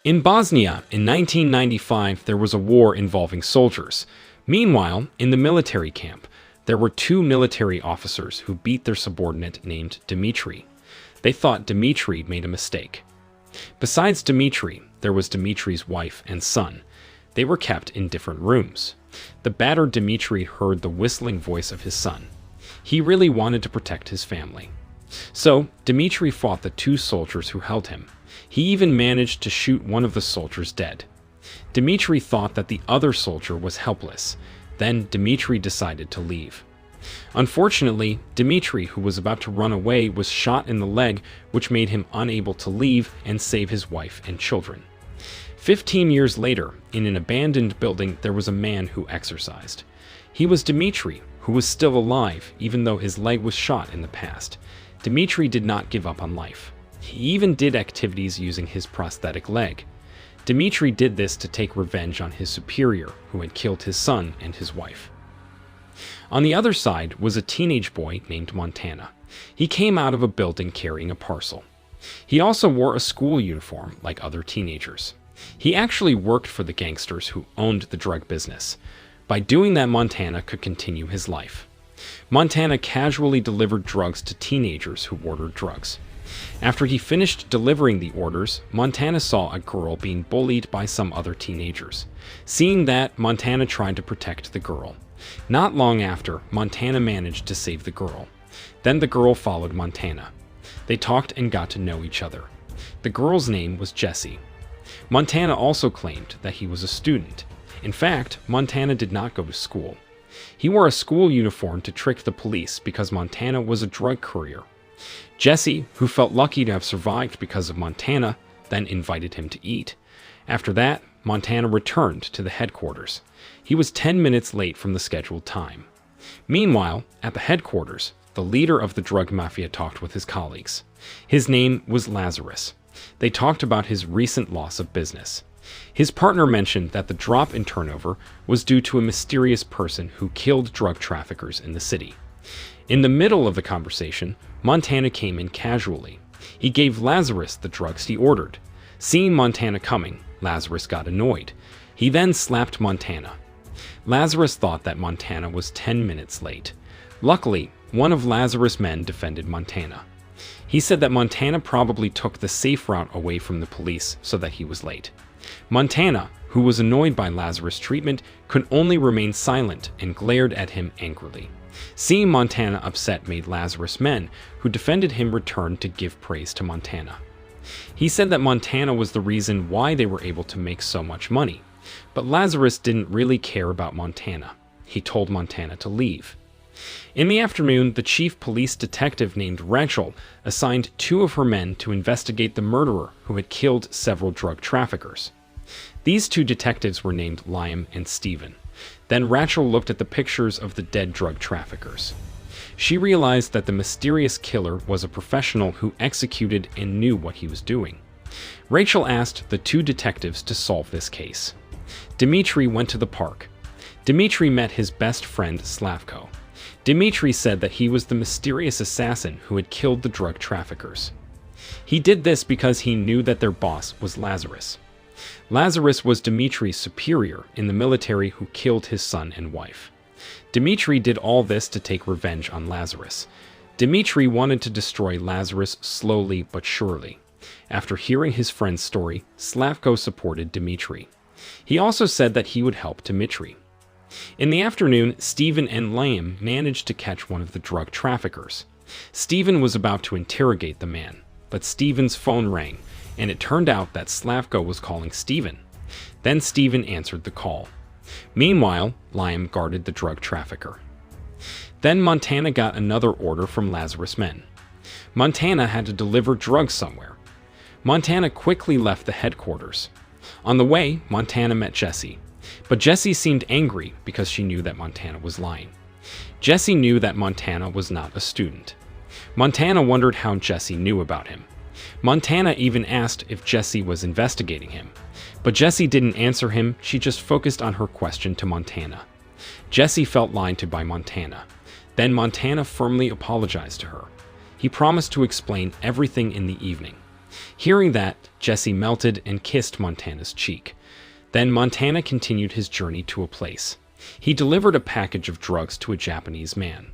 In Bosnia, in 1995, there was a war involving soldiers. Meanwhile, in the military camp, there were two military officers who beat their subordinate named Dmitri. They thought Dmitri made a mistake. Besides Dmitri, there was Dmitri's wife and son. They were kept in different rooms. The battered Dmitri heard the whistling voice of his son. He really wanted to protect his family. So, Dmitri fought the two soldiers who held him. He even managed to shoot one of the soldiers dead. Dmitri thought that the other soldier was helpless. Then Dmitri decided to leave. Unfortunately, Dmitri, who was about to run away, was shot in the leg, which made him unable to leave and save his wife and children. 15 years later, in an abandoned building, there was a man who exorcised. He was Dmitri, who was still alive, even though his leg was shot in the past. Dmitri did not give up on life. He even did activities using his prosthetic leg. Dmitri did this to take revenge on his superior, who had killed his son and his wife. On the other side was a teenage boy named Montana. He came out of a building carrying a parcel. He also wore a school uniform like other teenagers. He actually worked for the gangsters who owned the drug business. By doing that, Montana could continue his life. Montana casually delivered drugs to teenagers who ordered drugs. After he finished delivering the orders, Montana saw a girl being bullied by some other teenagers. Seeing that, Montana tried to protect the girl. Not long after, Montana managed to save the girl. Then the girl followed Montana. They talked and got to know each other. The girl's name was Jessie. Montana also claimed that he was a student. In fact, Montana did not go to school. He wore a school uniform to trick the police because Montana was a drug courier. Jessie, who felt lucky to have survived because of Montana, then invited him to eat. After that, Montana returned to the headquarters. He was 10 minutes late from the scheduled time. Meanwhile, at the headquarters, the leader of the drug mafia talked with his colleagues. His name was Lazarus. They talked about his recent loss of business. His partner mentioned that the drop in turnover was due to a mysterious person who killed drug traffickers in the city. In the middle of the conversation, Montana came in casually. He gave Lazarus the drugs he ordered. Seeing Montana coming, Lazarus got annoyed. He then slapped Montana. Lazarus thought that Montana was 10 minutes late. Luckily, one of Lazarus' men defended Montana. He said that Montana probably took the safe route away from the police so that he was late. Montana, who was annoyed by Lazarus' treatment, could only remain silent and glared at him angrily. Seeing Montana upset made Lazarus' men, who defended him, return to give praise to Montana. He said that Montana was the reason why they were able to make so much money. But Lazarus didn't really care about Montana. He told Montana to leave. In the afternoon, the chief police detective named Rachel assigned two of her men to investigate the murderer who had killed several drug traffickers. These two detectives were named Liam and Stephen. Then Rachel looked at the pictures of the dead drug traffickers. She realized that the mysterious killer was a professional who executed and knew what he was doing. Rachel asked the two detectives to solve this case. Dmitri went to the park. Dmitri met his best friend Slavko. Dmitri said that he was the mysterious assassin who had killed the drug traffickers. He did this because he knew that their boss was Lazarus. Lazarus was Dmitri's superior in the military who killed his son and wife. Dmitri did all this to take revenge on Lazarus. Dmitri wanted to destroy Lazarus slowly but surely. After hearing his friend's story, Slavko supported Dmitri. He also said that he would help Dmitri. In the afternoon, Stephen and Liam managed to catch one of the drug traffickers. Stephen was about to interrogate the man, but Stephen's phone rang, and it turned out that Slavko was calling Stephen. Then Stephen answered the call. Meanwhile, Liam guarded the drug trafficker. Then Montana got another order from Lazarus' men. Montana had to deliver drugs somewhere. Montana quickly left the headquarters. On the way, Montana met Jessie. But Jessie seemed angry because she knew that Montana was lying. Jessie knew that Montana was not a student. Montana wondered how Jessie knew about him. Montana even asked if Jessie was investigating him. But Jessie didn't answer him, she just focused on her question to Montana. Jessie felt lied to by Montana. Then Montana firmly apologized to her. He promised to explain everything in the evening. Hearing that, Jesse melted and kissed Montana's cheek. Then Montana continued his journey to a place. He delivered a package of drugs to a Japanese man.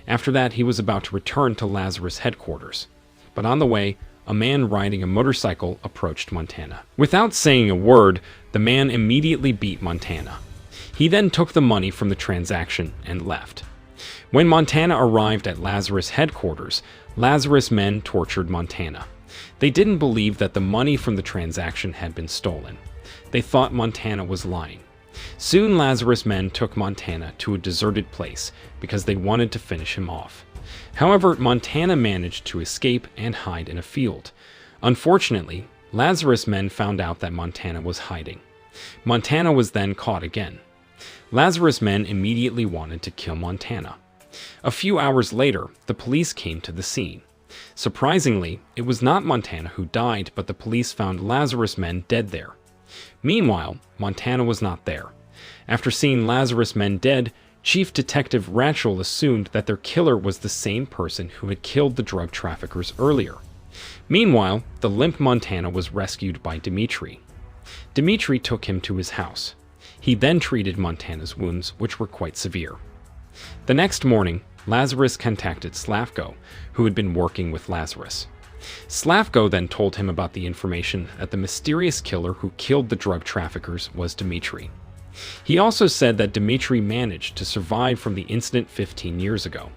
After that, he was about to return to Lazarus headquarters. But on the way, a man riding a motorcycle approached Montana. Without saying a word, the man immediately beat Montana. He then took the money from the transaction and left. When Montana arrived at Lazarus headquarters, Lazarus men tortured Montana. They didn't believe that the money from the transaction had been stolen. They thought Montana was lying. Soon Lazarus men took Montana to a deserted place because they wanted to finish him off. However, Montana managed to escape and hide in a field. Unfortunately, Lazarus men found out that Montana was hiding. Montana was then caught again. Lazarus men immediately wanted to kill Montana. A few hours later, the police came to the scene. Surprisingly, it was not Montana who died, but the police found Lazarus men dead there. Meanwhile, Montana was not there. After seeing Lazarus men dead, Chief Detective Ratchell assumed that their killer was the same person who had killed the drug traffickers earlier. Meanwhile, the limp Montana was rescued by Dimitri. Dimitri took him to his house. He then treated Montana's wounds, which were quite severe. The next morning, Lazarus contacted Slavko, who had been working with Lazarus. Slavko then told him about the information that the mysterious killer who killed the drug traffickers was Dimitri. He also said that Dimitri managed to survive from the incident 15 years ago.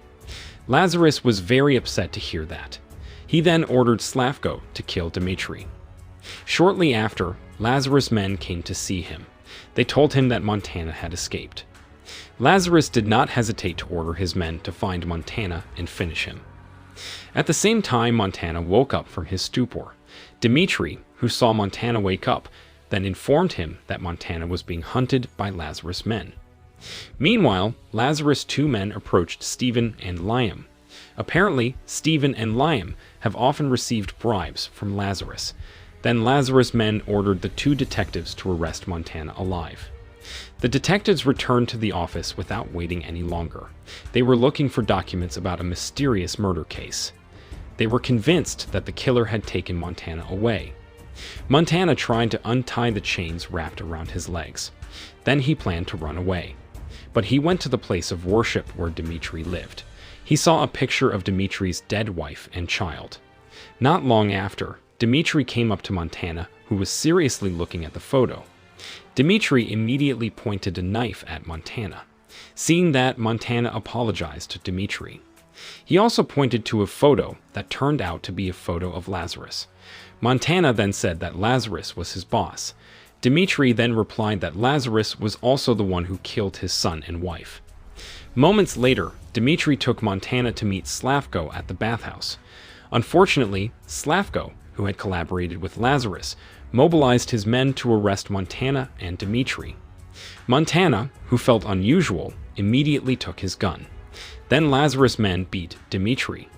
Lazarus was very upset to hear that. He then ordered Slavko to kill Dimitri. Shortly after, Lazarus men came to see him. They told him that Montana had escaped. Lazarus did not hesitate to order his men to find Montana and finish him. At the same time, Montana woke up from his stupor. Dimitri, who saw Montana wake up, then informed him that Montana was being hunted by Lazarus men. Meanwhile, Lazarus' two men approached Stephen and Liam. Apparently, Stephen and Liam have often received bribes from Lazarus. Then Lazarus men ordered the two detectives to arrest Montana alive. The detectives returned to the office without waiting any longer. They were looking for documents about a mysterious murder case. They were convinced that the killer had taken Montana away. Montana tried to untie the chains wrapped around his legs. Then he planned to run away. But he went to the place of worship where Dimitri lived. He saw a picture of Dimitri's dead wife and child. Not long after, Dimitri came up to Montana, who was seriously looking at the photo. Dimitri immediately pointed a knife at Montana. Seeing that, Montana apologized to Dimitri. He also pointed to a photo that turned out to be a photo of Lazarus. Montana then said that Lazarus was his boss. Dimitri then replied that Lazarus was also the one who killed his son and wife. Moments later, Dimitri took Montana to meet Slavko at the bathhouse. Unfortunately, Slavko, who had collaborated with Lazarus, mobilized his men to arrest Montana and Dimitri. Montana, who felt unusual, immediately took his gun. Then Lazarus men beat Dimitri.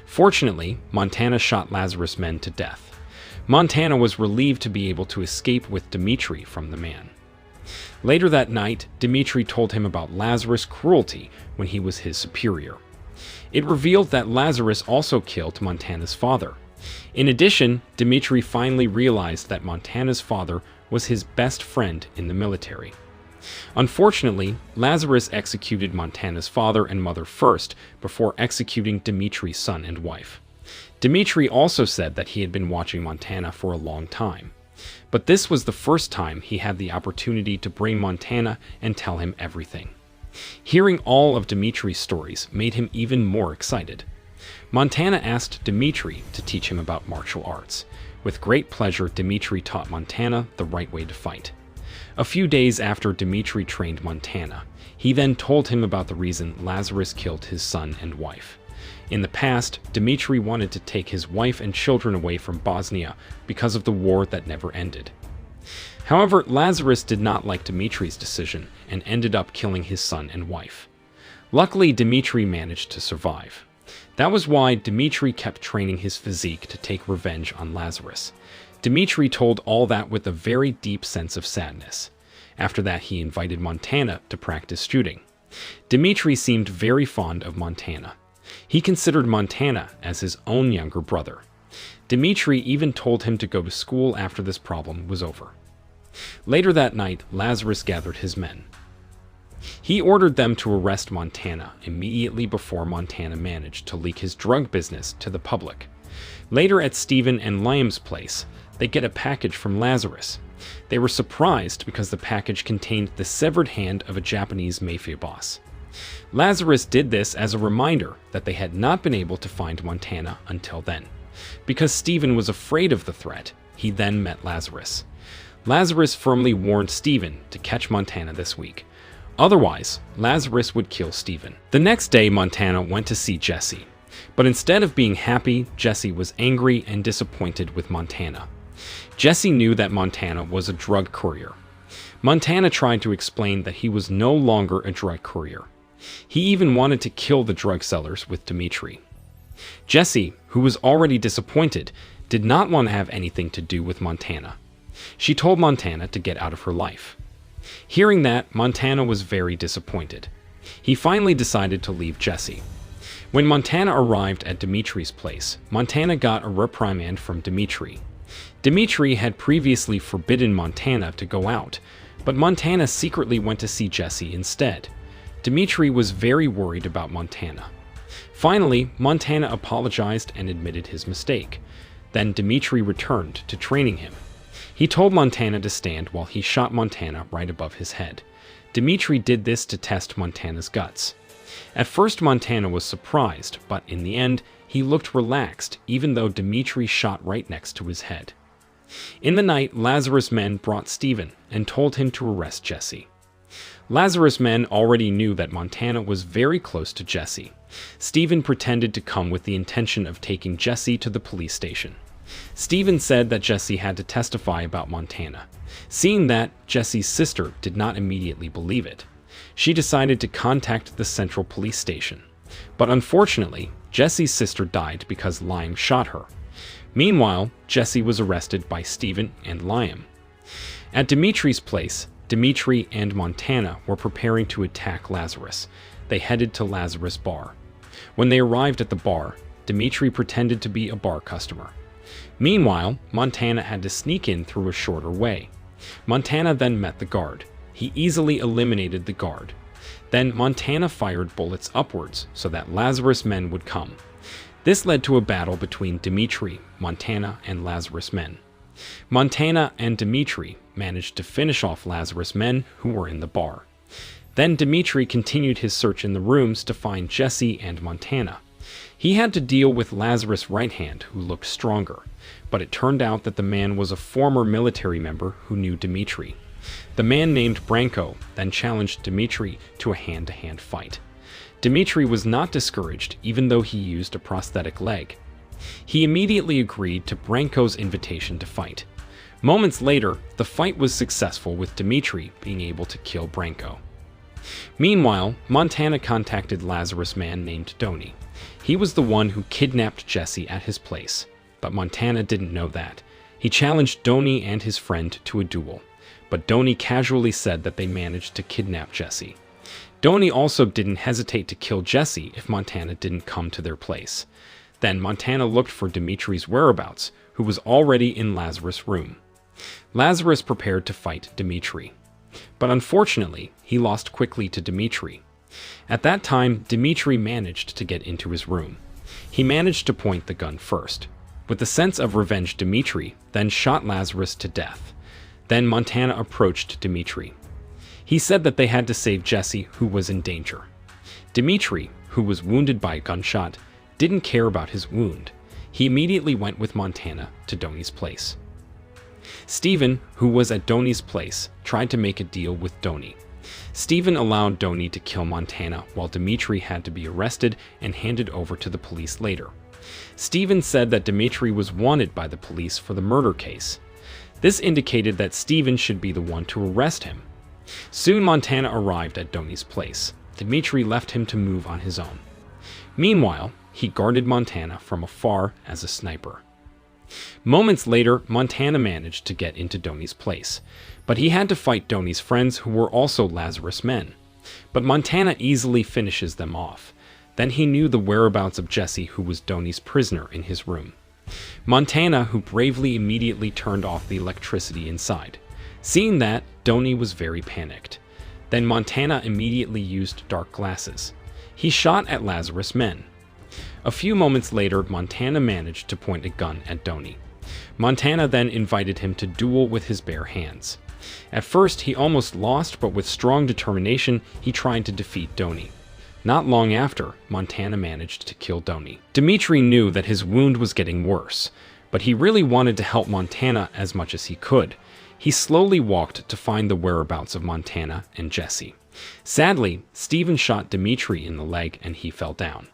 Fortunately, Montana shot Lazarus men to death. Montana was relieved to be able to escape with Dimitri from the man. Later that night, Dimitri told him about Lazarus' cruelty when he was his superior. It revealed that Lazarus also killed Montana's father. In addition, Dimitri finally realized that Montana's father was his best friend in the military. Unfortunately, Lazarus executed Montana's father and mother first before executing Dimitri's son and wife. Dimitri also said that he had been watching Montana for a long time. But this was the first time he had the opportunity to bring Montana and tell him everything. Hearing all of Dimitri's stories made him even more excited. Montana asked Dimitri to teach him about martial arts. With great pleasure, Dimitri taught Montana the right way to fight. A few days after Dimitri trained Montana, he then told him about the reason Lazarus killed his son and wife. In the past, Dimitri wanted to take his wife and children away from Bosnia because of the war that never ended. However, Lazarus did not like Dimitri's decision and ended up killing his son and wife. Luckily, Dimitri managed to survive. That was why Dimitri kept training his physique to take revenge on Lazarus. Dimitri told all that with a very deep sense of sadness. After that, he invited Montana to practice shooting. Dimitri seemed very fond of Montana. He considered Montana as his own younger brother. Dimitri even told him to go to school after this problem was over. Later that night, Lazarus gathered his men. He ordered them to arrest Montana immediately before Montana managed to leak his drug business to the public. Later at Stephen and Liam's place, they get a package from Lazarus. They were surprised because the package contained the severed hand of a Japanese mafia boss. Lazarus did this as a reminder that they had not been able to find Montana until then. Because Stephen was afraid of the threat, he then met Lazarus. Lazarus firmly warned Stephen to catch Montana this week. Otherwise, Lazarus would kill Stephen. The next day, Montana went to see Jesse. But instead of being happy, Jesse was angry and disappointed with Montana. Jesse knew that Montana was a drug courier. Montana tried to explain that he was no longer a drug courier. He even wanted to kill the drug sellers with Dimitri. Jesse, who was already disappointed, did not want to have anything to do with Montana. She told Montana to get out of her life. Hearing that, Montana was very disappointed. He finally decided to leave Jesse. When Montana arrived at Dimitri's place, Montana got a reprimand from Dimitri. Dimitri had previously forbidden Montana to go out, but Montana secretly went to see Jesse instead. Dimitri was very worried about Montana. Finally, Montana apologized and admitted his mistake. Then Dimitri returned to training him. He told Montana to stand while he shot Montana right above his head. Dimitri did this to test Montana's guts. At first, Montana was surprised, but in the end, he looked relaxed even though Dimitri shot right next to his head. In the night, Lazarus' men brought Stephen and told him to arrest Jesse. Lazarus' men already knew that Montana was very close to Jesse. Stephen pretended to come with the intention of taking Jesse to the police station. Stephen said that Jesse had to testify about Montana. Seeing that, Jesse's sister did not immediately believe it. She decided to contact the central police station. But unfortunately, Jesse's sister died because Liam shot her. Meanwhile, Jesse was arrested by Stephen and Liam. At Dimitri's place, Dimitri and Montana were preparing to attack Lazarus. They headed to Lazarus' bar. When they arrived at the bar, Dimitri pretended to be a bar customer. Meanwhile, Montana had to sneak in through a shorter way. Montana then met the guard. He easily eliminated the guard. Then Montana fired bullets upwards so that Lazarus' men would come. This led to a battle between Dimitri, Montana, and Lazarus' men. Montana and Dimitri managed to finish off Lazarus' men who were in the bar. Then Dimitri continued his search in the rooms to find Jesse and Montana. He had to deal with Lazarus' right hand, who looked stronger, but it turned out that the man was a former military member who knew Dimitri. The man named Branko then challenged Dimitri to a hand-to-hand fight. Dimitri was not discouraged even though he used a prosthetic leg. He immediately agreed to Branko's invitation to fight. Moments later, the fight was successful with Dimitri being able to kill Branko. Meanwhile, Montana contacted Lazarus' man named Doni. He was the one who kidnapped Jesse at his place, but Montana didn't know that. He challenged Doni and his friend to a duel, but Doni casually said that they managed to kidnap Jesse. Doni also didn't hesitate to kill Jesse if Montana didn't come to their place. Then Montana looked for Dimitri's whereabouts, who was already in Lazarus' room. Lazarus prepared to fight Dimitri, but unfortunately, he lost quickly to Dimitri. At that time, Dimitri managed to get into his room. He managed to point the gun first. With a sense of revenge, Dimitri then shot Lazarus to death. Then Montana approached Dimitri. He said that they had to save Jesse, who was in danger. Dimitri, who was wounded by a gunshot, didn't care about his wound. He immediately went with Montana to Doni's place. Stephen, who was at Doni's place, tried to make a deal with Doni. Stephen allowed Doni to kill Montana while Dimitri had to be arrested and handed over to the police later. Stephen said that Dimitri was wanted by the police for the murder case. This indicated that Stephen should be the one to arrest him. Soon Montana arrived at Doni's place. Dimitri left him to move on his own. Meanwhile, he guarded Montana from afar as a sniper. Moments later, Montana managed to get into Doni's place, but he had to fight Doni's friends who were also Lazarus' men. But Montana easily finishes them off. Then he knew the whereabouts of Jesse, who was Doni's prisoner in his room. Montana, who bravely immediately turned off the electricity inside. Seeing that, Donnie was very panicked. Then Montana immediately used dark glasses. He shot at Lazarus' men. A few moments later, Montana managed to point a gun at Donnie. Montana then invited him to duel with his bare hands. At first, he almost lost, but with strong determination, he tried to defeat Donnie. Not long after, Montana managed to kill Donnie. Dimitri knew that his wound was getting worse, but he really wanted to help Montana as much as he could. He slowly walked to find the whereabouts of Montana and Jesse. Sadly, Stephen shot Dimitri in the leg and he fell down.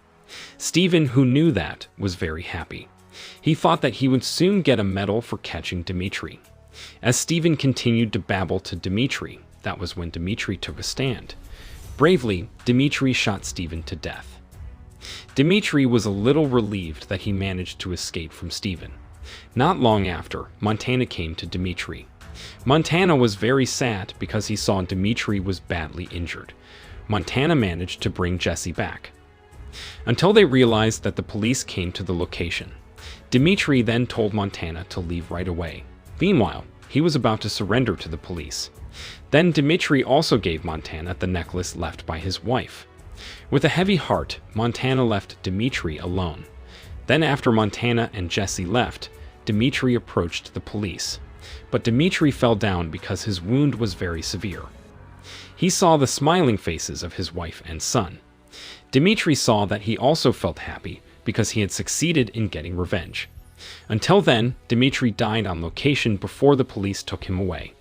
Stephen, who knew that, was very happy. He thought that he would soon get a medal for catching Dimitri. As Stephen continued to babble to Dimitri, that was when Dimitri took a stand. Bravely, Dimitri shot Stephen to death. Dimitri was a little relieved that he managed to escape from Stephen. Not long after, Montana came to Dimitri. Montana was very sad because he saw Dimitri was badly injured. Montana managed to bring Jesse back, until they realized that the police came to the location. Dimitri then told Montana to leave right away. Meanwhile, he was about to surrender to the police. Then Dimitri also gave Montana the necklace left by his wife. With a heavy heart, Montana left Dimitri alone. Then after Montana and Jesse left, Dimitri approached the police. But Dimitri fell down because his wound was very severe. He saw the smiling faces of his wife and son. Dimitri saw that he also felt happy because he had succeeded in getting revenge. Until then, Dimitri died on location before the police took him away.